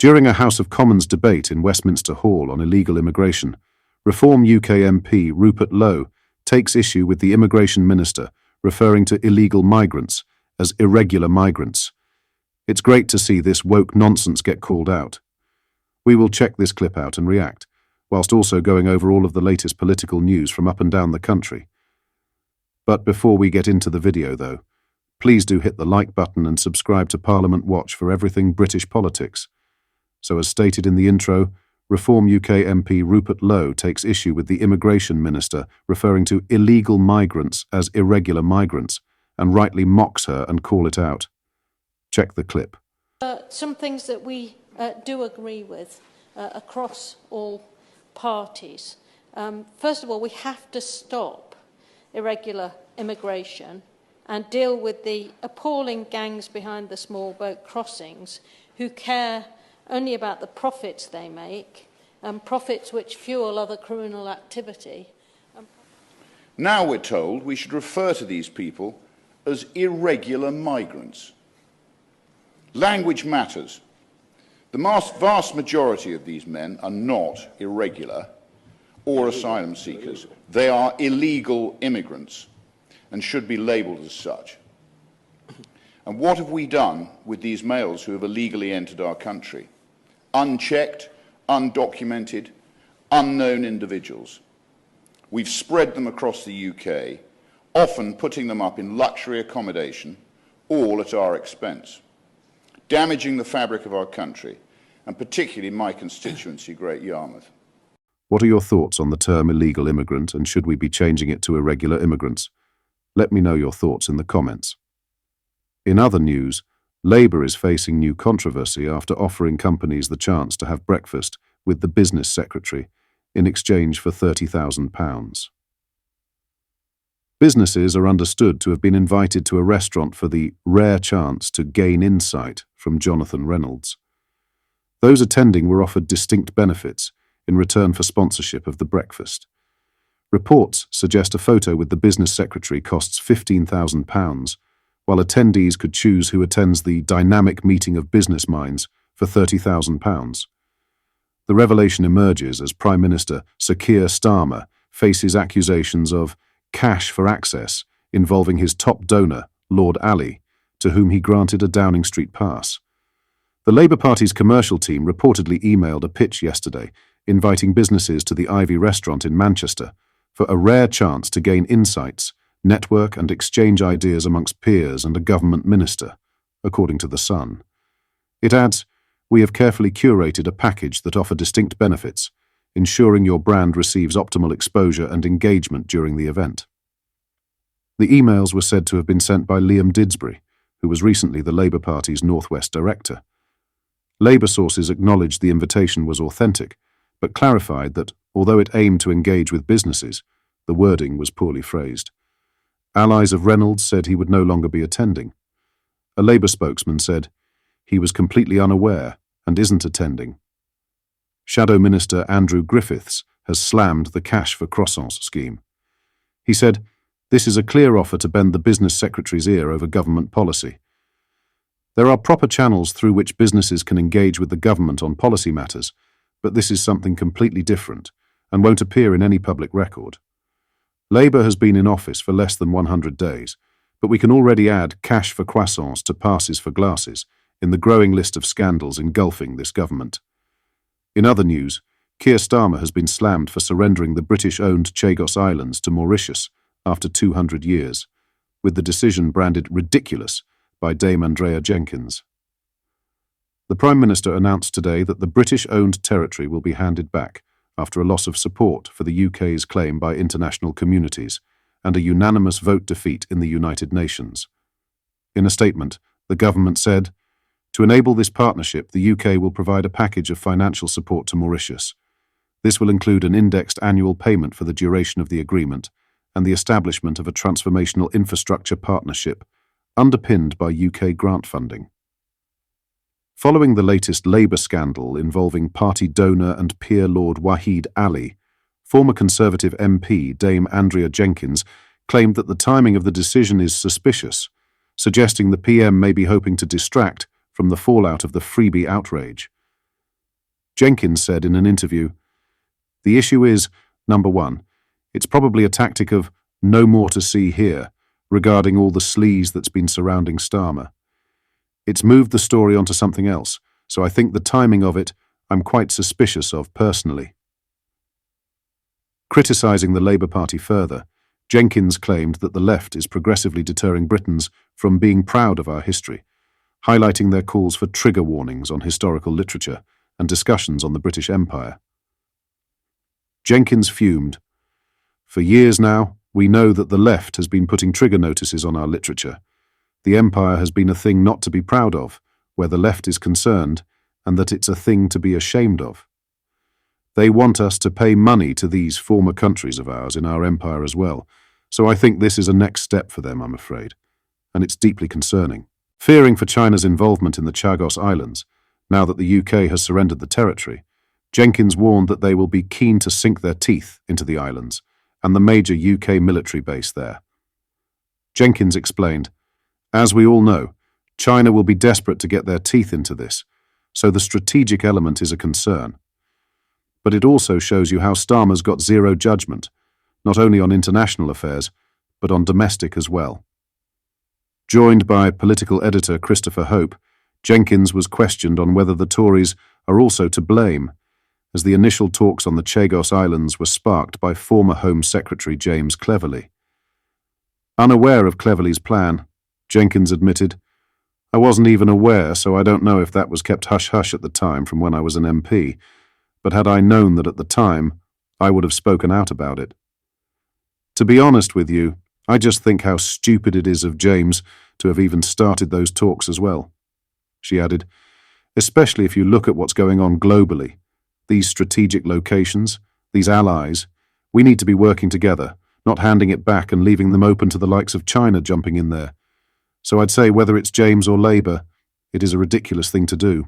During a House of Commons debate in Westminster Hall on illegal immigration, Reform UK MP Rupert Lowe takes issue with the Immigration Minister referring to illegal migrants as irregular migrants. It's great to see this woke nonsense get called out. We will check this clip out and react, whilst also going over all of the latest political news from up and down the country. But before we get into the video though, please do hit the like button and subscribe to Parliament Watch for everything British politics. So as stated in the intro, Reform UK MP Rupert Lowe takes issue with the Immigration Minister referring to illegal migrants as irregular migrants and rightly mocks her and call it out. Check the clip. Some things that we do agree with across all parties. First of all, we have to stop irregular immigration and deal with the appalling gangs behind the small boat crossings who care only about the profits they make, profits which fuel other criminal activity. Now we're told we should refer to these people as irregular migrants. Language matters. The vast majority of these men are not irregular or asylum seekers. They are illegal immigrants and should be labelled as such. And what have we done with these males who have illegally entered our country? Unchecked, undocumented, unknown individuals. We've spread them across the UK, often putting them up in luxury accommodation, all at our expense, damaging the fabric of our country, and particularly my constituency, Great Yarmouth. What are your thoughts on the term illegal immigrant, and should we be changing it to irregular immigrants? Let me know your thoughts in the comments. In other news, Labour is facing new controversy after offering companies the chance to have breakfast with the business secretary in exchange for £30,000. Businesses are understood to have been invited to a restaurant for the rare chance to gain insight from Jonathan Reynolds. Those attending were offered distinct benefits in return for sponsorship of the breakfast. Reports suggest a photo with the business secretary costs £15,000, while attendees could choose who attends the dynamic meeting of business minds for £30,000. The revelation emerges as Prime Minister Sir Keir Starmer faces accusations of cash for access involving his top donor, Lord Ali, to whom he granted a Downing Street pass. The Labour Party's commercial team reportedly emailed a pitch yesterday inviting businesses to the Ivy restaurant in Manchester for a rare chance to gain insights, network and exchange ideas amongst peers and a government minister, according to The Sun. It adds, "We have carefully curated a package that offers distinct benefits, ensuring your brand receives optimal exposure and engagement during the event." The emails were said to have been sent by Liam Didsbury, who was recently the Labour Party's North West director. Labour sources acknowledged the invitation was authentic, but clarified that, although it aimed to engage with businesses, the wording was poorly phrased. Allies of Reynolds said he would no longer be attending. A Labour spokesman said, "He was completely unaware and isn't attending." Shadow Minister Andrew Griffiths has slammed the cash for croissants scheme. He said, "This is a clear offer to bend the business secretary's ear over government policy. There are proper channels through which businesses can engage with the government on policy matters, but this is something completely different and won't appear in any public record. Labour has been in office for less than 100 days, but we can already add cash for croissants to passes for glasses in the growing list of scandals engulfing this government." In other news, Keir Starmer has been slammed for surrendering the British-owned Chagos Islands to Mauritius after 200 years, with the decision branded ridiculous by Dame Andrea Jenkins. The Prime Minister announced today that the British-owned territory will be handed back after a loss of support for the UK's claim by international communities and a unanimous vote defeat in the United Nations. In a statement, the government said, "To enable this partnership, the UK will provide a package of financial support to Mauritius. This will include an indexed annual payment for the duration of the agreement and the establishment of a transformational infrastructure partnership underpinned by UK grant funding." Following the latest Labour scandal involving party donor and peer Lord Wahid Ali, former Conservative MP Dame Andrea Jenkins claimed that the timing of the decision is suspicious, suggesting the PM may be hoping to distract from the fallout of the freebie outrage. Jenkins said in an interview, "The issue is, number one, it's probably a tactic of no more to see here regarding all the sleaze that's been surrounding Starmer. It's moved the story onto something else, so I think the timing of it I'm quite suspicious of personally." Criticising the Labour Party further, Jenkins claimed that the left is progressively deterring Britons from being proud of our history, highlighting their calls for trigger warnings on historical literature and discussions on the British Empire. Jenkins fumed. "For years now, we know that the left has been putting trigger notices on our literature. The Empire has been a thing not to be proud of, where the left is concerned, and that it's a thing to be ashamed of. They want us to pay money to these former countries of ours in our empire as well, so I think this is a next step for them, I'm afraid, and it's deeply concerning." Fearing for China's involvement in the Chagos Islands, now that the UK has surrendered the territory, Jenkins warned that they will be keen to sink their teeth into the islands and the major UK military base there. Jenkins explained, "As we all know, China will be desperate to get their teeth into this, so the strategic element is a concern. But it also shows you how Starmer's got zero judgment, not only on international affairs, but on domestic as well." Joined by political editor Christopher Hope, Jenkins was questioned on whether the Tories are also to blame, as the initial talks on the Chagos Islands were sparked by former Home Secretary James Cleverly. Unaware of Cleverly's plan, Jenkins admitted, "I wasn't even aware, so I don't know if that was kept hush-hush at the time from when I was an MP, but had I known that at the time, I would have spoken out about it. To be honest with you, I just think how stupid it is of James to have even started those talks as well." She added, "Especially if you look at what's going on globally. These strategic locations, these allies, we need to be working together, not handing it back and leaving them open to the likes of China jumping in there. So I'd say whether it's James or Labour, it is a ridiculous thing to do."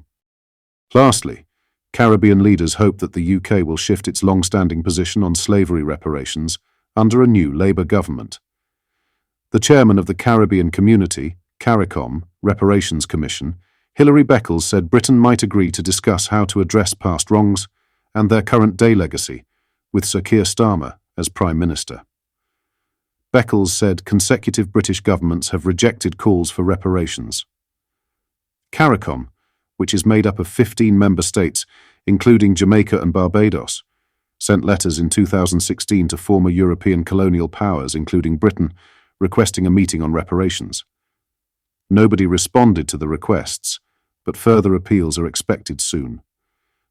Lastly, Caribbean leaders hope that the UK will shift its long-standing position on slavery reparations under a new Labour government. The chairman of the Caribbean Community, CARICOM, Reparations Commission, Hilary Beckles, said Britain might agree to discuss how to address past wrongs and their current-day legacy, with Sir Keir Starmer as Prime Minister. Beckles said consecutive British governments have rejected calls for reparations. CARICOM, which is made up of 15 member states, including Jamaica and Barbados, sent letters in 2016 to former European colonial powers, including Britain, requesting a meeting on reparations. Nobody responded to the requests, but further appeals are expected soon.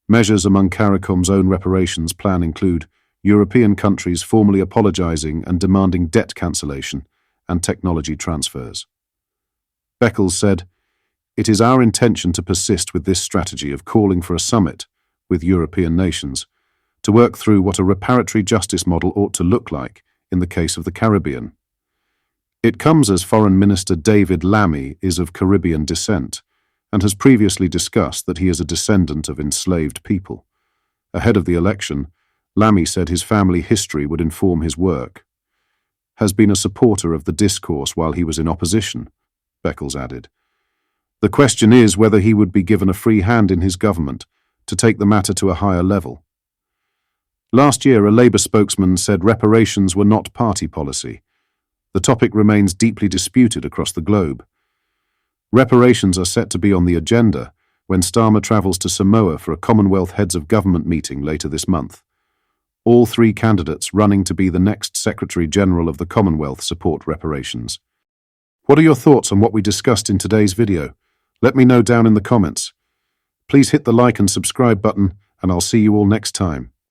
Measures among CARICOM's own reparations plan include European countries formally apologising and demanding debt cancellation and technology transfers. Beckles said, "It is our intention to persist with this strategy of calling for a summit with European nations to work through what a reparatory justice model ought to look like in the case of the Caribbean." It comes as Foreign Minister David Lammy is of Caribbean descent and has previously discussed that he is a descendant of enslaved people. Ahead of the election, Lammy said his family history would inform his work. "Has been a supporter of the discourse while he was in opposition," Beckles added. "The question is whether he would be given a free hand in his government to take the matter to a higher level." Last year, a Labour spokesman said reparations were not party policy. The topic remains deeply disputed across the globe. Reparations are set to be on the agenda when Starmer travels to Samoa for a Commonwealth Heads of Government meeting later this month. All three candidates running to be the next Secretary-General of the Commonwealth support reparations. What are your thoughts on what we discussed in today's video? Let me know down in the comments. Please hit the like and subscribe button, and I'll see you all next time.